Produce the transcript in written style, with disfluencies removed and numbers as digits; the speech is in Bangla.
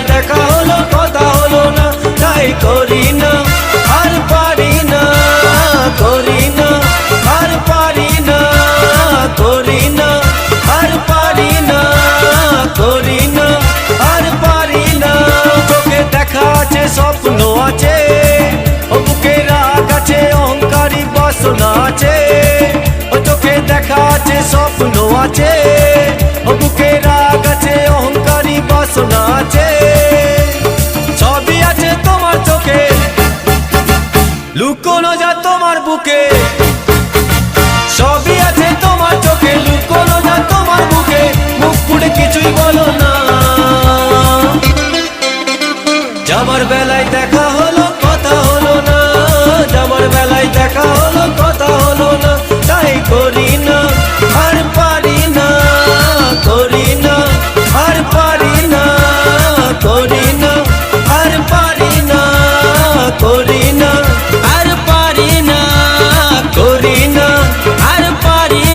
বেলায় দেখা হলো কথা হলো না, তাই করি না আর পারি না, করি না আর পারি না, করি না আর পারি না, করি না আর পারি না। চোখে দেখা আছে স্বপ্ন আছে, ও বুকে রাগ আছে অহংকারী বাসনা আছে, ও চোখে দেখা আছে স্বপ্ন আছে, ও বুকে রাগ আছে অহংকারী বাসনা আছে। সবই আছে তোমার চোখে, লুকোনো যা তোমার বুকে, সবই আছে তোমার চোখে, লুকোনো যা তোমার বুকে, মুখ পুড়ে কিছুই বলো না। যাবার বেলায় দেখা হলো